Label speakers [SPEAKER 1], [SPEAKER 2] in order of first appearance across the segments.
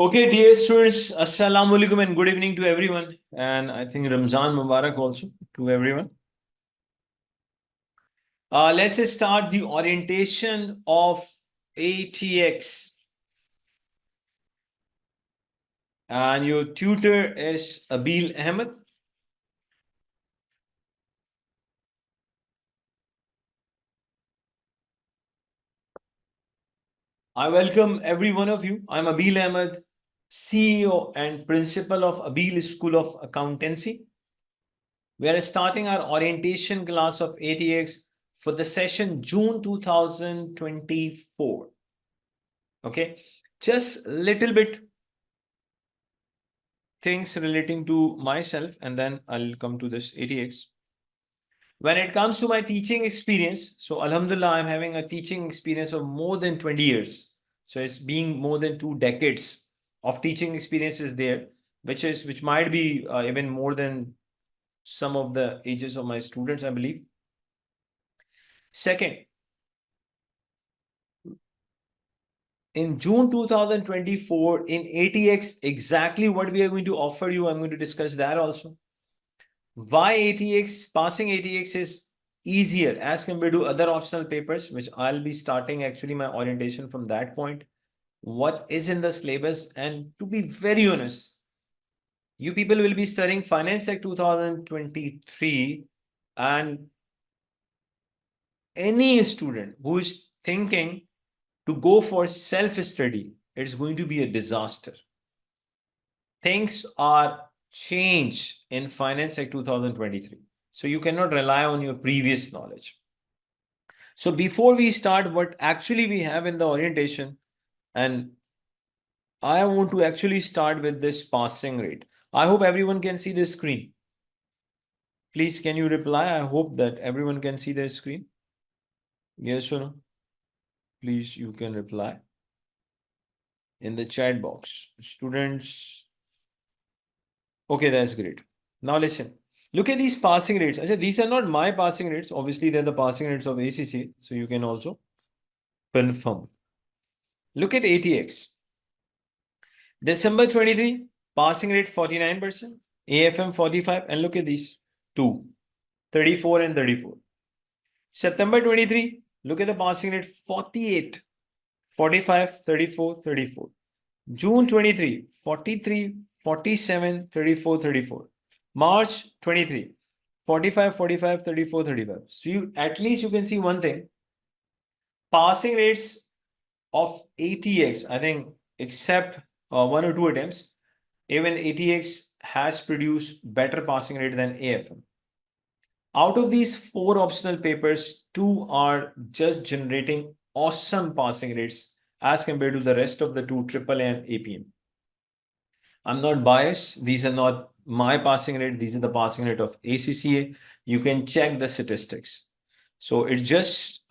[SPEAKER 1] Okay, dear students, Assalamu alaikum and good evening to everyone. And I think Ramzan Mubarak also to everyone. Let's start the orientation of ATX. And your tutor is Abeel Ahmed. I welcome every one of you. I'm Abeel Ahmed, CEO and Principal of Abeel School of Accountancy. We are starting our orientation class of ATX for the session June 2024. Okay, just little bit things relating to myself and then I'll come to this ATX. When it comes to my teaching experience, so Alhamdulillah, I'm having a teaching experience of more than 20 years. So it's being more than 2 decades of teaching experiences there, which might be even more than some of the ages of my students, I believe. Second, in June 2024, in ATX, exactly what we are going to offer you, I'm going to discuss that also. Why ATX, passing ATX is easier as compared to other optional papers, which I'll be starting actually my orientation from that point. What is in the syllabus? And to be very honest, you people will be studying Finance Act 2023, and any student who is thinking to go for self-study, it's going to be a disaster. Things are changed in Finance Act 2023. So you cannot rely on your previous knowledge. So before we start, what actually we have in the orientation, and I want to actually start with this passing rate. I hope everyone can see the screen. Please, can you reply? I hope that everyone can see the screen. Yes or no? Please, you can reply in the chat box. Students. Okay, that's great. Now listen. Look at these passing rates. These are not my passing rates. Obviously, they're the passing rates of ACCA. So you can also confirm. Look at ATX. December 23, passing rate 49%, AFM 45, and look at these two, 34 and 34. September 23, look at the passing rate 48, 45, 34, 34. June 23, 43, 47, 34, 34. March 23, 45, 45, 34, 35. So you at least you can see one thing. Passing rates of ATX, I think, except one or two attempts, even ATX has produced better passing rate than AFM. Out of these 4 optional papers, 2 are just generating awesome passing rates as compared to the rest of the 2, AAA and APM. I'm not biased. These are not my passing rate. These are the passing rate of ACCA. You can check the statistics. So it's just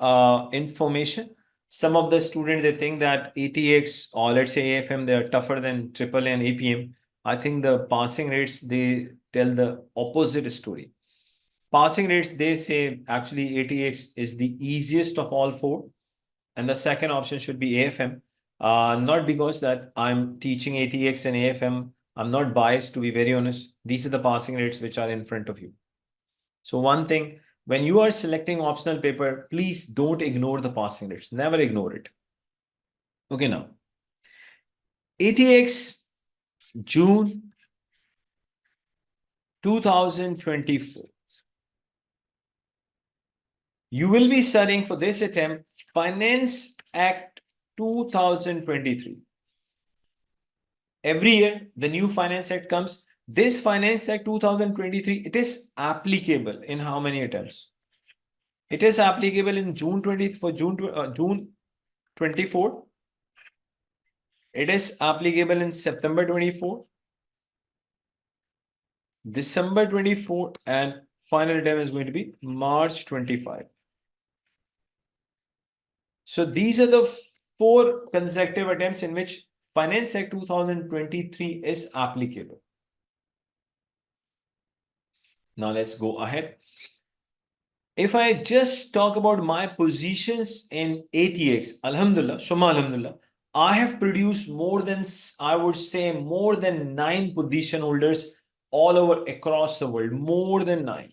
[SPEAKER 1] information. Some of the students, they think that ATX or let's say AFM, they are tougher than AAA and APM. I think the passing rates, they tell the opposite story. Passing rates, they say actually ATX is the easiest of all 4. And the second option should be AFM. Not because that I'm teaching ATX and AFM. I'm not biased, to be very honest. These are the passing rates which are in front of you. So one thing, when you are selecting optional paper, please don't ignore the passing rates. Never ignore it. Okay, now. ATX June 2024. You will be studying for this attempt Finance Act 2023. Every year, the new Finance Act comes. This Finance Act 2023, it is applicable in how many attempts? It is applicable in June 20 for June 24. It is applicable in September 24, December 24, and final attempt is going to be March 25. So these are the 4 consecutive attempts in which Finance Act 2023 is applicable. Now let's go ahead. If I just talk about my positions in ATX, Alhamdulillah, Shuma Alhamdulillah, I have produced more than, I would say, more than 9 position holders all over across the world. More than 9.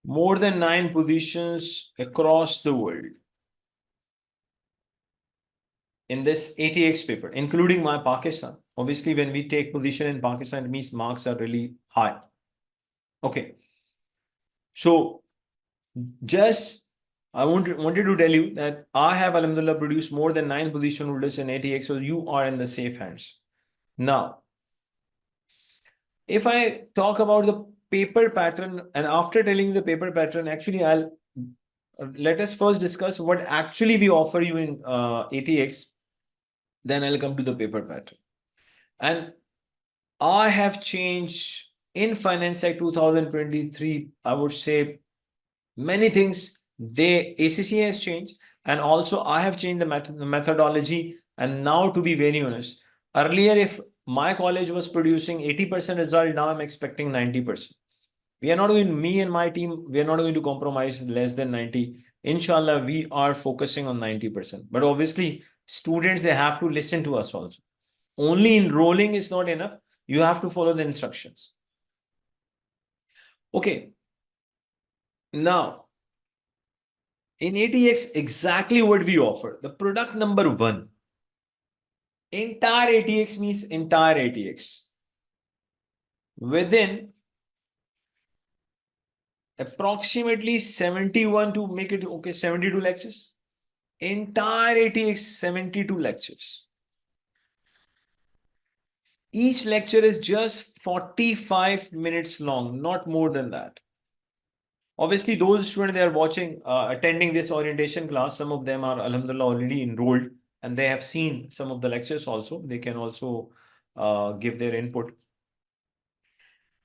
[SPEAKER 1] More than 9 positions across the world in this ATX paper, including my Pakistan. Obviously, when we take position in Pakistan, it means marks are really high. Okay. So just I wanted to tell you that I have alhamdulillah produced more than 9 position holders in ATX, so you are in the safe hands. Now, if I talk about the paper pattern, and after telling you the paper pattern, actually I'll let us first discuss what actually we offer you in ATX. Then I'll come to the paper pattern. And I have changed in Finance Act 2023, I would say many things. The ACCA has changed, and also I have changed the methodology. And now, to be very honest, earlier if my college was producing 80% result, now I'm expecting 90%. We are not going, me and my team, we are not going to compromise less than 90. Inshallah, we are focusing on 90%. But obviously, students, they have to listen to us also. Only enrolling is not enough. You have to follow the instructions. Okay. Now, in ATX, exactly what we offer. The product number 1. Entire ATX means entire ATX. Within approximately 71 to make it okay, 72 lectures. Entire ATX 72 lectures. Each lecture is just 45 minutes long, not more than that. Obviously, those students, they are watching, attending this orientation class. Some of them are, alhamdulillah, already enrolled, and they have seen some of the lectures also. They can also give their input.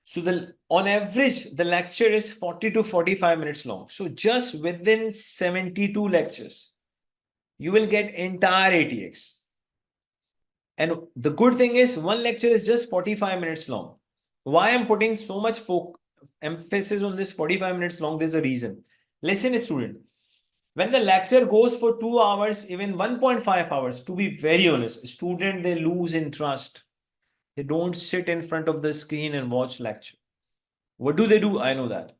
[SPEAKER 1] So on average, the lecture is 40 to 45 minutes long. So just within 72 lectures, you will get entire ATX. And the good thing is one lecture is just 45 minutes long. Why I'm putting so much emphasis on this 45 minutes long, there's a reason. Listen, student, when the lecture goes for 2 hours, even 1.5 hours, to be very honest, student, they lose interest. They don't sit in front of the screen and watch lecture. What do? I know that.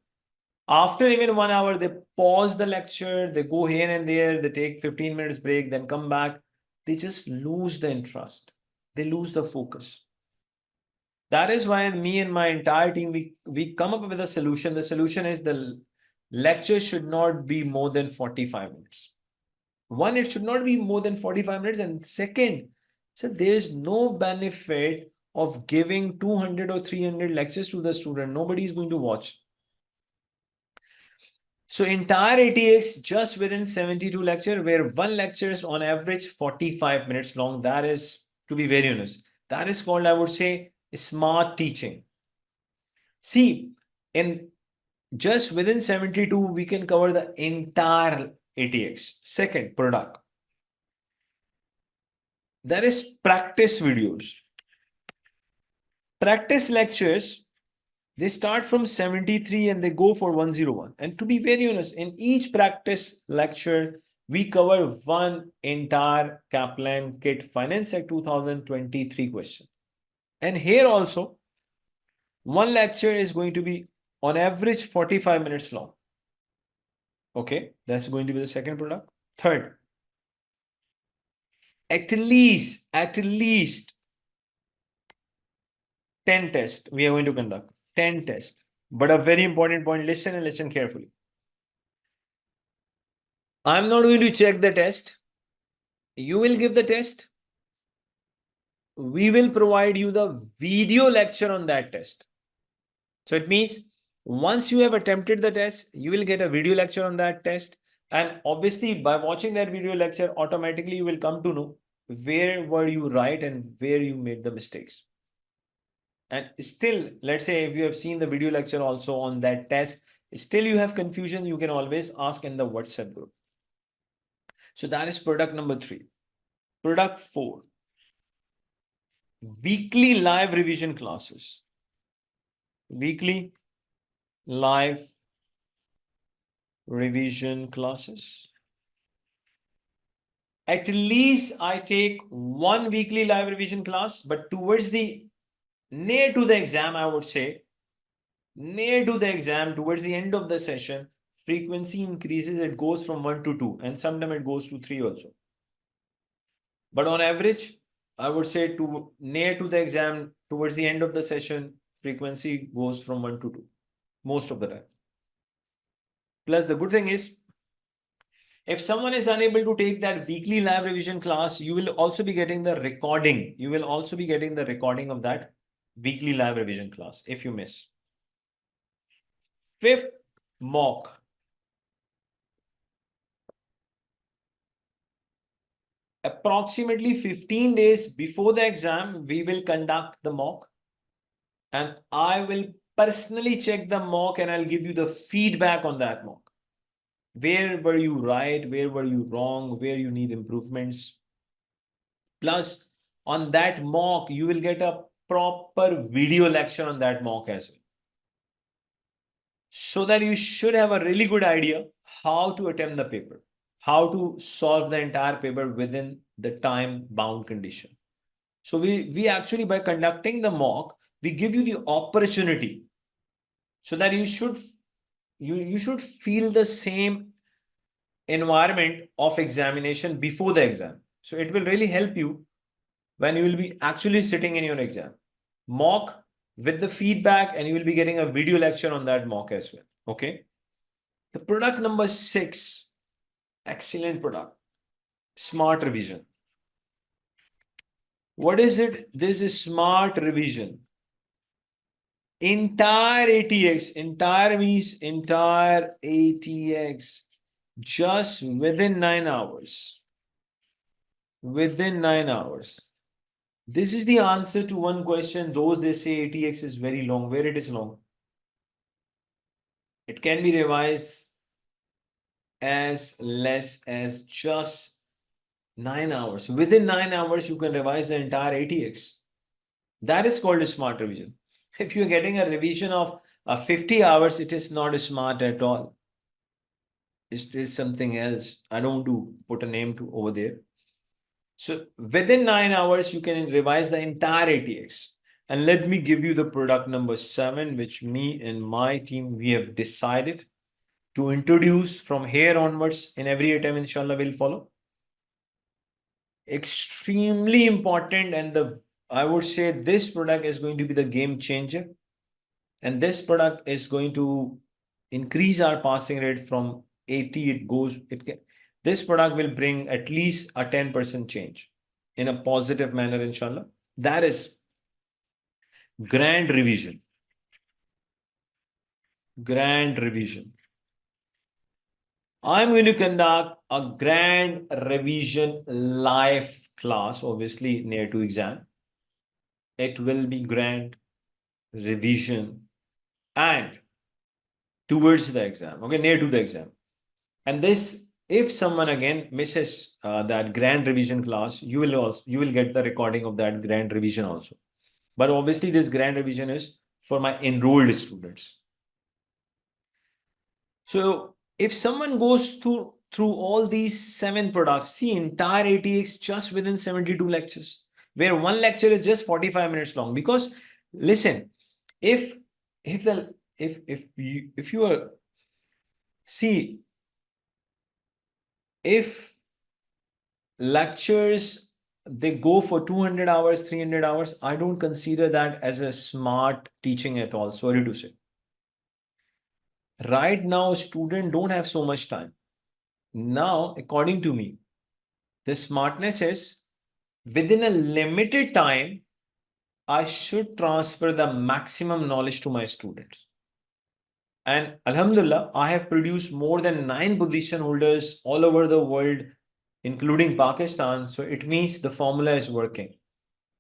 [SPEAKER 1] After even 1 hour, they pause the lecture, they go here and there, they take 15 minutes break, then come back. They just lose the interest. They lose the focus. That is why me and my entire team, we come up with a solution. The solution is the lecture should not be more than 45 minutes. One, it should not be more than 45 minutes. And second, so there is no benefit of giving 200 or 300 lectures to the student. Nobody is going to watch. So entire ATX just within 72 lecture, where one lecture is on average 45 minutes long. That is, to be very honest, that is called, I would say, smart teaching. See, in just within 72, we can cover the entire ATX. Second, product. There is practice videos. Practice lectures, they start from 73 and they go for 101. And to be very honest, in each practice lecture, we cover one entire Kaplan Kit Finance Act 2023 question. And here also, one lecture is going to be on average 45 minutes long. Okay, that's going to be the second product. Third, at least 10 tests we are going to conduct. 10 tests. But a very important point, listen and listen carefully. I'm not going to check the test. You will give the test. We will provide you the video lecture on that test. So it means once you have attempted the test, you will get a video lecture on that test. And obviously, by watching that video lecture, automatically you will come to know where were you right and where you made the mistakes. And still, let's say if you have seen the video lecture also on that test, still you have confusion, you can always ask in the WhatsApp group. So that is product number 3. Product 4. Weekly live revision classes. Weekly live revision classes. at least I take one weekly live revision class, but towards the near to the exam, I would say, near to the exam, towards the end of the session, frequency increases, it goes from 1 to 2, and sometimes it goes to 3 also. But on average, I would say to near to the exam, towards the end of the session, frequency goes from 1 to 2, most of the time. Plus, the good thing is, if someone is unable to take that weekly live revision class, you will also be getting the recording. You will also be getting the recording of that weekly live revision class if you miss. Fifth, mock. Approximately 15 days before the exam, we will conduct the mock. And I will personally check the mock and I'll give you the feedback on that mock. Where were you right? Where were you wrong? Where you need improvements? Plus, on that mock, you will get a proper video lecture on that mock as well. So that you should have a really good idea how to attempt the paper, how to solve the entire paper within the time bound condition. So we actually, by conducting the mock, we give you the opportunity so that you should feel the same environment of examination before the exam. So it will really help you when you will be actually sitting in your exam. Mock with the feedback, and you will be getting a video lecture on that mock as well. Okay. The product number 6, excellent product, smart revision. What is it? This is smart revision. Entire ATX, entire means entire ATX, just within 9 hours. Within 9 hours. This is the answer to one question. Those they say ATX is very long. Where it is long? It can be revised as less as just 9 hours. Within 9 hours, you can revise the entire ATX. That is called a smart revision. If you're getting a revision of 50 hours, it is not smart at all. It is something else. I don't want to put a name to over there. So within 9 hours, you can revise the entire ATX. And let me give you the product number 7, which me and my team, we have decided to introduce from here onwards in every attempt, inshallah, will follow. Extremely important, and I would say this product is going to be the game changer. And this product is going to increase our passing rate from 80. This product will bring at least a 10% change in a positive manner, inshallah. That is grand revision. Grand revision. I'm going to conduct a grand revision live class, obviously near to exam. It will be grand revision and towards the exam, okay, near to the exam. And this, if someone again misses that grand revision class, you will get the recording of that grand revision also. But obviously this grand revision is for my enrolled students. So if someone goes through all these 7 products, see entire ATX just within 72 lectures, where one lecture is just 45 minutes long. Because listen, if you are, see, if lectures they go for 200 hours, 300 hours, I don't consider that as a smart teaching at all. Sorry to say. Right now, students don't have so much time. Now, according to me, the smartness is within a limited time, I should transfer the maximum knowledge to my students. And Alhamdulillah, I have produced more than 9 position holders all over the world, including Pakistan. So it means the formula is working.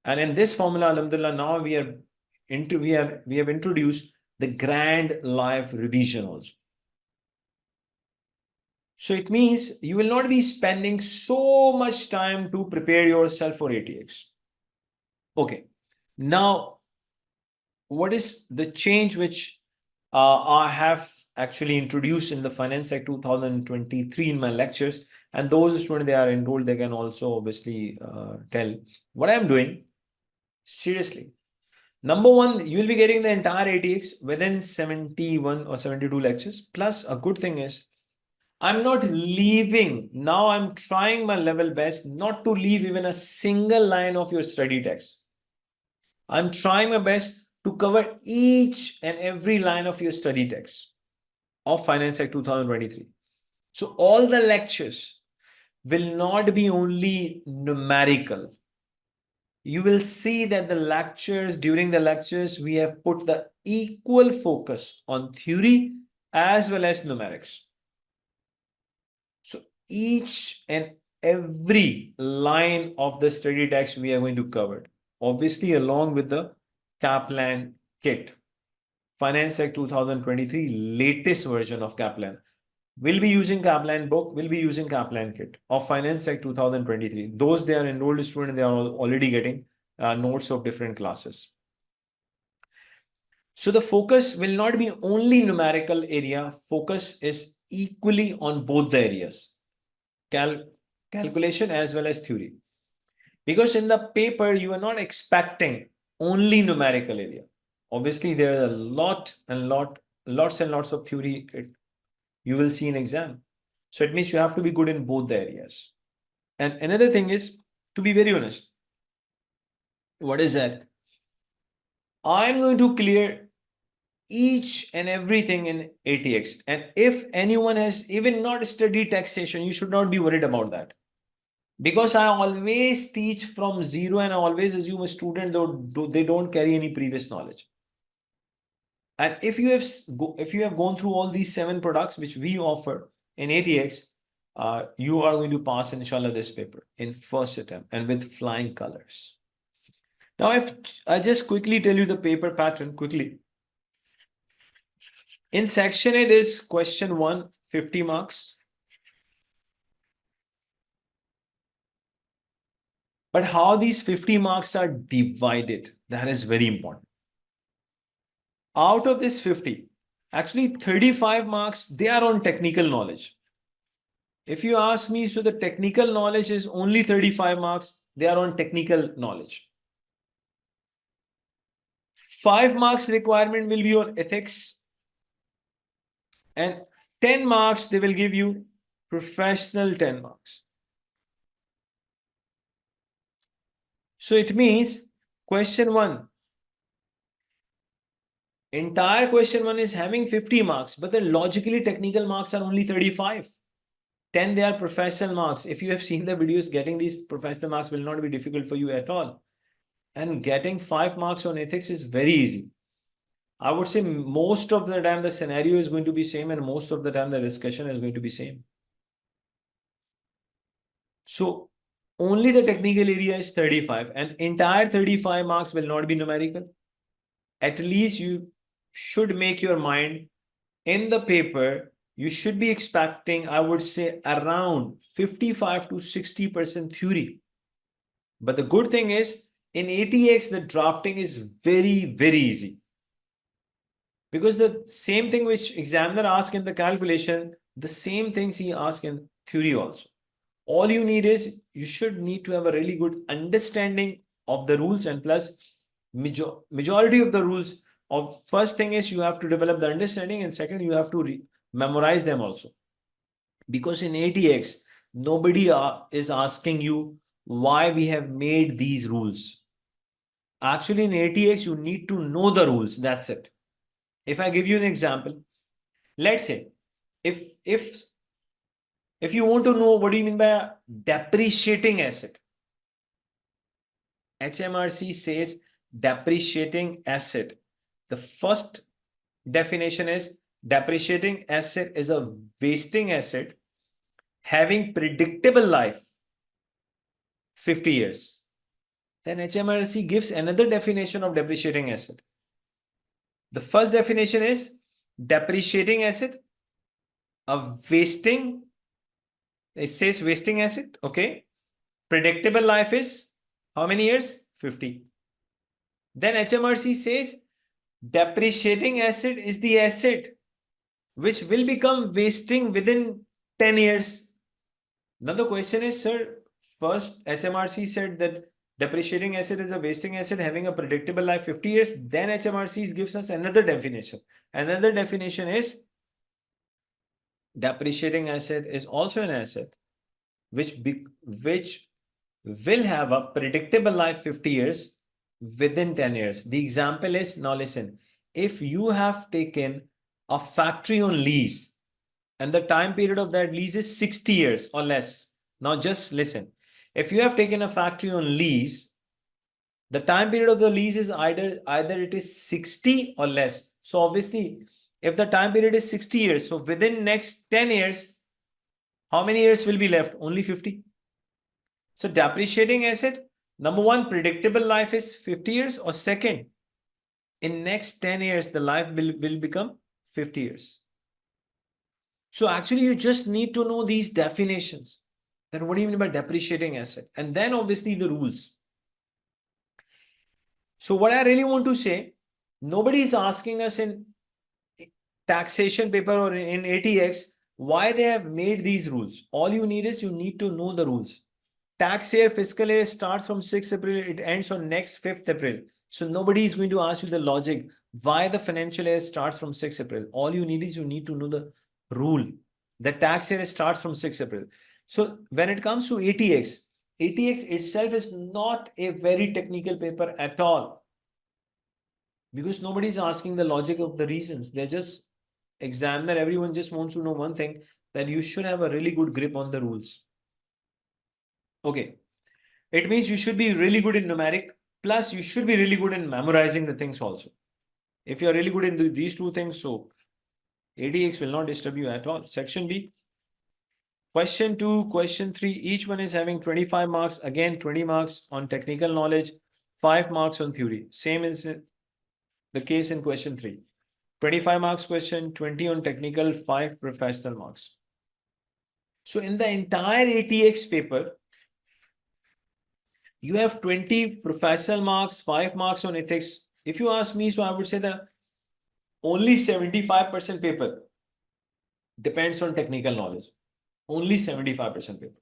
[SPEAKER 1] And in this formula, Alhamdulillah, now we have introduced the grand live revision also. So it means you will not be spending so much time to prepare yourself for ATX. Okay. Now, what is the change which I have actually introduced in the Finance Act 2023 in my lectures, and those students they are enrolled, they can also obviously tell what I'm doing. Seriously. Number one, you will be getting the entire ATX within 71 or 72 lectures. Plus, a good thing is, I'm not leaving. Now I'm trying my level best not to leave even a single line of your study text. I'm trying my best to cover each and every line of your study text of Finance Act 2023. So all the lectures will not be only numerical. You will see that during the lectures, we have put the equal focus on theory as well as numerics. So each and every line of the study text we are going to cover, obviously along with the Kaplan kit. Finance Act 2023 latest version of Kaplan. We'll be using Kaplan book, we'll be using Kaplan kit of Finance Act 2023. Those they are enrolled students, they are already getting notes of different classes. So the focus will not be only numerical area, focus is equally on both the areas, calculation as well as theory. Because in the paper, you are not expecting only numerical area. Obviously, there are lots and lots of theory you will see in exam. So it means you have to be good in both the areas. And another thing is, to be very honest, what is that? I'm going to clear each and everything in ATX. And if anyone has even not studied taxation, you should not be worried about that. Because I always teach from zero and I always assume a student they don't carry any previous knowledge. And if you have gone through all these 7 products which we offer in ATX, you are going to pass inshallah this paper in first attempt and with flying colors. Now, if I just quickly tell you the paper pattern quickly. In section A, is question 1, 50 marks. But how these 50 marks are divided, that is very important. Out of this 50, actually 35 marks, they are on technical knowledge. If you ask me, so the technical knowledge is only 35 marks, they are on technical knowledge. 5 marks requirement will be on ethics, and 10 marks they will give you professional 10 marks. So it means question 1, entire question 1 is having 50 marks, but the logically technical marks are only 35. 10 they are professional marks. If you have seen the videos, getting these professional marks will not be difficult for you at all. And getting 5 marks on ethics is very easy. I would say most of the time the scenario is going to be same and most of the time the discussion is going to be same. So only the technical area is 35 and entire 35 marks will not be numerical. At least you should make your mind in the paper, you should be expecting, I would say, around 55 to 60% theory. But the good thing is, in ATX, the drafting is very, very easy. Because the same thing which examiner asks in the calculation, the same things he asks in theory also. All you need is, you should need to have a really good understanding of the rules, and plus majority of the rules of first thing is you have to develop the understanding, and second you have to memorize them also. Because in ATX, nobody is asking you why we have made these rules. Actually, in ATX, you need to know the rules. That's it. If I give you an example, let's say if you want to know what do you mean by a depreciating asset, HMRC says depreciating asset. The first definition is depreciating asset is a wasting asset having predictable life 50 years. Then HMRC gives another definition of depreciating asset. The first definition is depreciating asset, a wasting, it says wasting asset, okay. Predictable life is how many years? 50. Then HMRC says Depreciating asset is the asset which will become wasting within 10 years. Now the question is, sir, first HMRC said that depreciating asset is a wasting asset having a predictable life 50 years. Then HMRC gives us another definition. Another definition is depreciating asset is also an asset which will have a predictable life 50 years within 10 years. The example is, now listen, if you have taken a factory on lease and the time period of that lease is 60 years or less. Now just listen. If you have taken a factory on lease, the time period of the lease is either it is 60 or less. So obviously, if the time period is 60 years, so within next 10 years, how many years will be left? Only 50. So depreciating asset, number one, predictable life is 50 years, or second, in next 10 years, the life will become 50 years. So actually, you just need to know these definitions. Then what do you mean by depreciating asset? And then obviously the rules. So what I really want to say, nobody is asking us in taxation paper or in ATX why they have made these rules. All you need is you need to know the rules. Tax year, fiscal year starts from 6th April, it ends on next 5th April. So nobody is going to ask you the logic why the financial year starts from 6th April. All you need is you need to know the rule. The tax year starts from 6th April. So when it comes to ATX, ATX itself is not a very technical paper at all. Because nobody is asking the logic of the reasons. They're just examiner. Everyone just wants to know one thing, that you should have a really good grip on the rules. Okay. It means you should be really good in numeric, plus you should be really good in memorizing the things also. If you're really good in these two things, so ATX will not disturb you at all. Section B. Question 2, question 3, each one is having 25 marks. Again, 20 marks on technical knowledge, 5 marks on theory. Same is the case in question 3. 25 marks question, 20 on technical, 5 professional marks. So in the entire ATX paper, you have 20 professional marks, 5 marks on ethics. If you ask me, so I would say that only 75% paper depends on technical knowledge. Only 75% paper.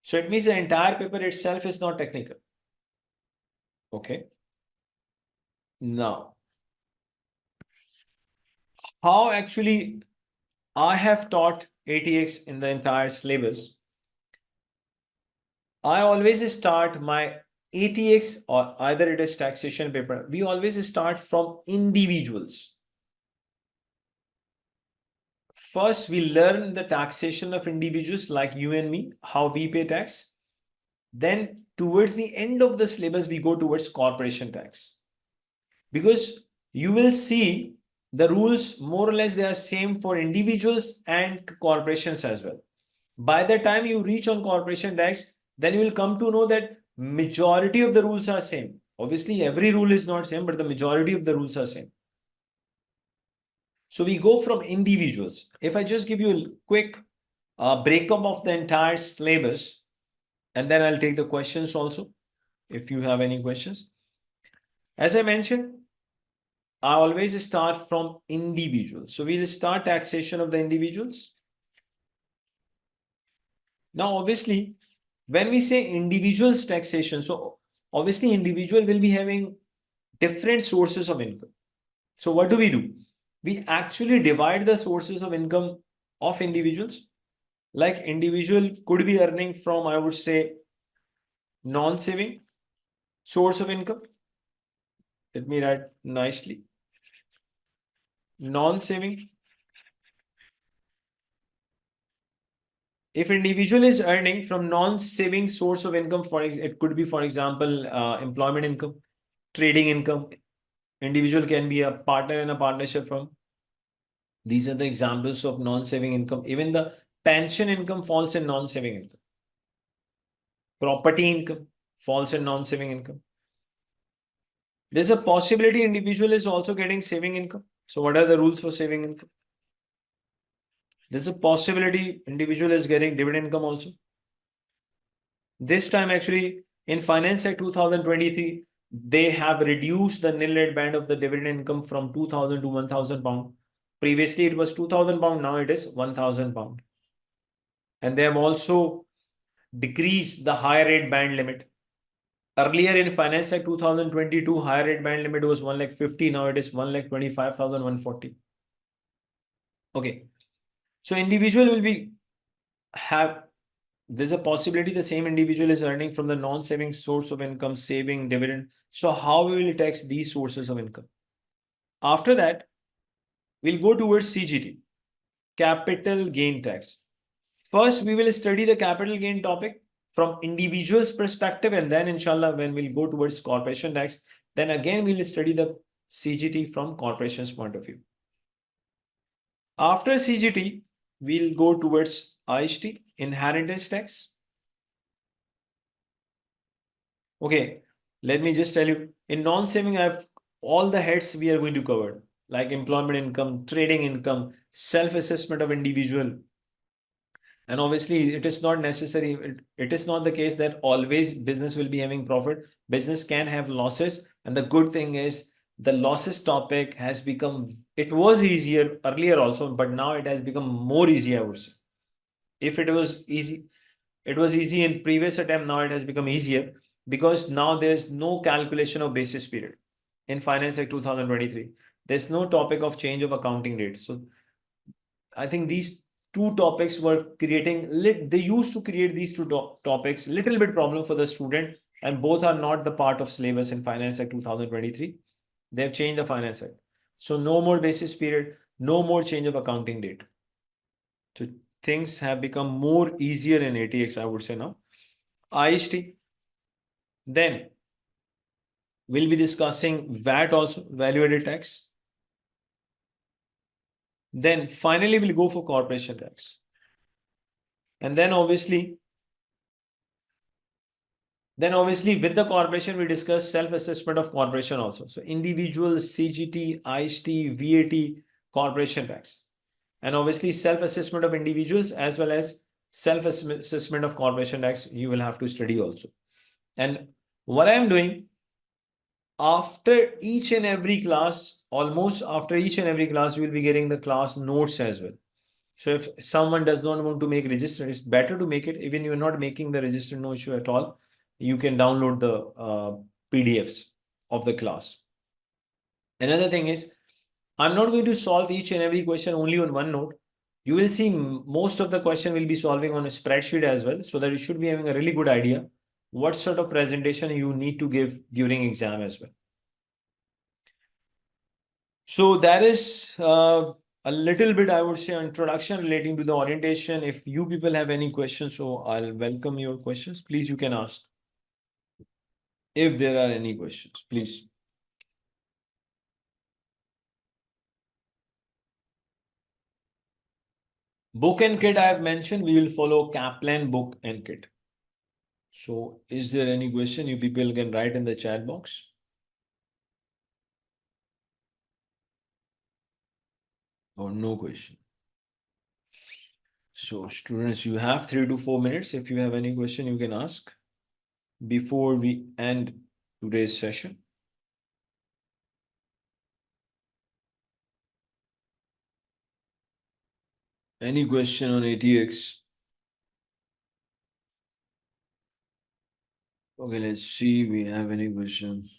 [SPEAKER 1] So it means the entire paper itself is not technical. Okay. Now, how actually I have taught ATX in the entire syllabus. I always start my ATX, or either it is taxation paper, we always start from individuals. First, we learn the taxation of individuals like you and me, how we pay tax. Then towards the end of the syllabus, we go towards corporation tax. Because you will see the rules more or less they are same for individuals and corporations as well. By the time you reach on corporation tax, then you will come to know that majority of the rules are same. Obviously, every rule is not same, but the majority of the rules are same. So we go from individuals. If I just give you a quick breakup of the entire syllabus, and then I'll take the questions also, if you have any questions. As I mentioned, I always start from individuals. So we'll start taxation of the individuals. Now, obviously, when we say individuals taxation, so obviously individual will be having different sources of income. So what do? We actually divide the sources of income of individuals. Like individual could be earning from, I would say, non-saving source of income. Let me write nicely. Non-saving. If individual is earning from non-saving source of income, it could be, for example, employment income, trading income. Individual can be a partner in a partnership firm. These are the examples of non-saving income. Even the pension income falls in non-saving income. Property income falls in non-saving income. There's a possibility individual is also getting saving income. So what are the rules for saving income? There's a possibility individual is getting dividend income also. This time actually in Finance Act 2023, They have reduced the nil rate band of the dividend income from 2,000 to 1,000 pound. Previously, it was 2,000 pound. Now it is 1,000 pound. And they have also decreased the higher rate band limit. Earlier in Finance Act 2022, higher rate band limit was 1,50,000. Now it is 1,25,140. Okay. So individual will be have there's a possibility the same individual is earning from the non-saving source of income, saving, dividend. So how we will tax these sources of income? After that, we'll go towards CGT, capital gain tax. First, we will study the capital gain topic from individual's perspective, and then inshallah, when we'll go towards corporation tax, then again we'll study the CGT from corporation's point of view. After CGT, we'll go towards IHT, inheritance tax. Okay, let me just tell you, in non-saving, I have all the heads we are going to cover, like employment income, trading income, self-assessment of individual. And obviously, it is not necessary. It is not the case that always business will be having profit. Business can have losses. And the good thing is the losses topic has become, it was easier earlier also, but now it has become more easy, I would say. If it was easy in previous attempt, now it has become easier because now there's no calculation of basis period in Finance Act 2023. There's no topic of change of accounting date. So I think these two topics were creating they used to create these two topics little bit problem for the student, and both are not the part of syllabus in Finance Act 2023. They have changed the Finance Act. So no more basis period, no more change of accounting date. So things have become more easier in ATX, I would say now. IHT. Then we'll be discussing VAT also, value added tax. Then finally we'll go for corporation tax. And then obviously with the corporation, we discuss self-assessment of corporation also. So individual, CGT, IHT, VAT, corporation tax. And obviously self-assessment of individuals as well as self-assessment of corporation tax, you will have to study also. And what I am doing, after each and every class, almost after each and every class, you will be getting the class notes as well. So if someone does not want to make register, it's better to make it. Even you're not making the register, no issue at all. You can download the PDFs of the class. Another thing is, I'm not going to solve each and every question only on OneNote. You will see most of the question will be solving on a spreadsheet as well, so that you should be having a really good idea what sort of presentation you need to give during exam as well. So that is a little bit, I would say, introduction relating to the orientation. If you people have any questions, so I'll welcome your questions. Please, you can ask. If there are any questions, please. Book and kit, I have mentioned, we will follow Kaplan book and kit. So is there any question you people can write in the chat box? Or no question? So students, you have 3 to 4 minutes. If you have any question, you can ask before we end today's session. Any question on ATX? Okay, let's see. We have any questions?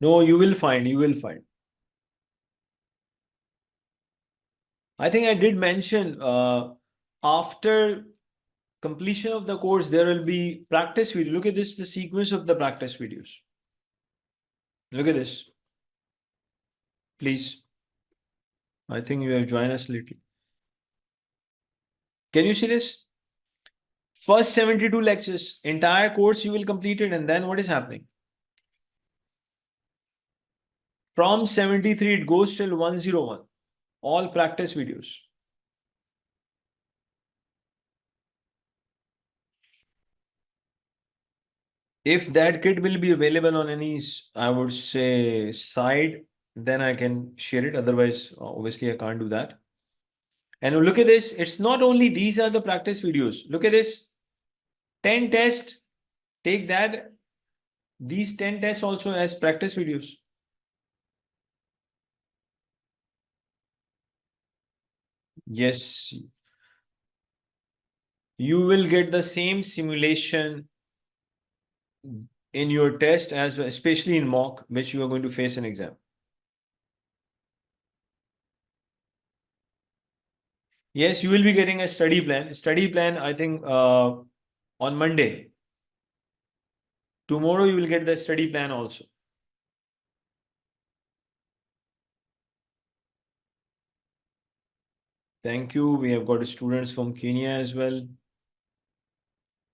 [SPEAKER 1] No, you will find. You will find. I think I did mention after completion of the course, there will be practice video. Look at this, the sequence of the practice videos. Look at this. Please. I think you have joined us lately. Can you see this? First 72 lectures, entire course you will complete it, and then what is happening? From 73, it goes till 101. All practice videos. If that kit will be available on any, I would say, side, then I can share it. Otherwise, obviously, I can't do that. And look at this. It's not only these are the practice videos. Look at this. 10 tests, take that, these 10 tests also as practice videos. Yes, you will get the same simulation in your test as well, especially in mock, which you are going to face an exam. Yes, you will be getting a study plan. Study plan, I think, on Monday. Tomorrow you will get the study plan also. Thank you. We have got students from Kenya as well.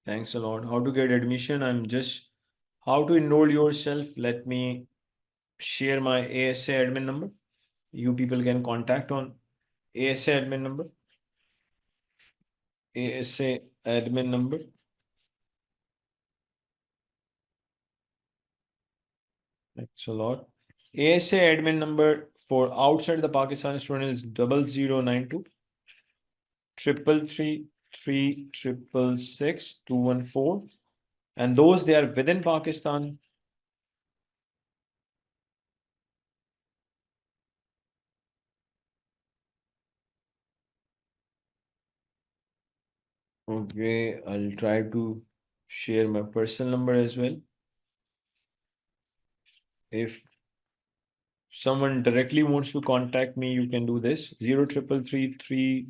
[SPEAKER 1] Thanks a lot. How to get admission? How to enroll yourself. Let me share my ASA admin number. You people can contact on ASA admin number. ASA admin number. Thanks a lot. ASA admin number for outside the Pakistan student is 0092 333 666 214. And those they are within Pakistan. Okay, I'll try to share my personal number as well. If someone directly wants to contact me, you can do this 0333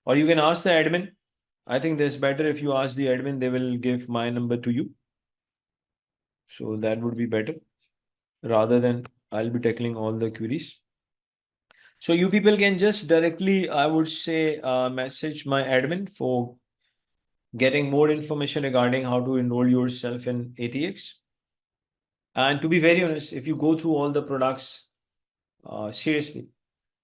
[SPEAKER 1] or you can ask the admin. I think that's better if you ask the admin, they will give my number to you. So that would be better rather than I'll be tackling all the queries. So you people can just directly, I would say, message my admin for getting more information regarding how to enroll yourself in ATX. And to be very honest, if you go through all the products seriously,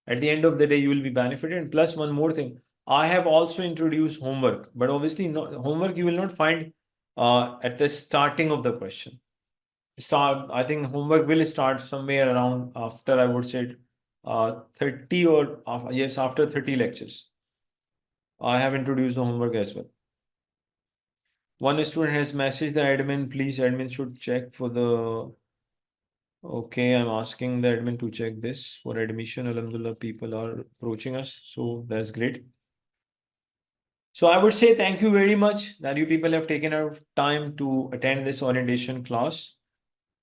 [SPEAKER 1] at the end of the day, you will be benefited. And plus, one more thing, I have also introduced homework, but obviously, homework you will not find at the starting of the question. I think homework will start somewhere around after, I would say, 30 or yes, after 30 lectures. I have introduced the homework as well. One student has messaged the admin, please, admin should check for the. Okay, I'm asking the admin to check this for admission. Alhamdulillah, people are approaching us, so that's great. So I would say thank you very much that you people have taken our time to attend this orientation class.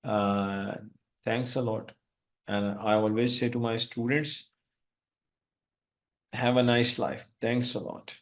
[SPEAKER 1] Thanks a lot. And I always say to my students, have a nice life. Thanks a lot.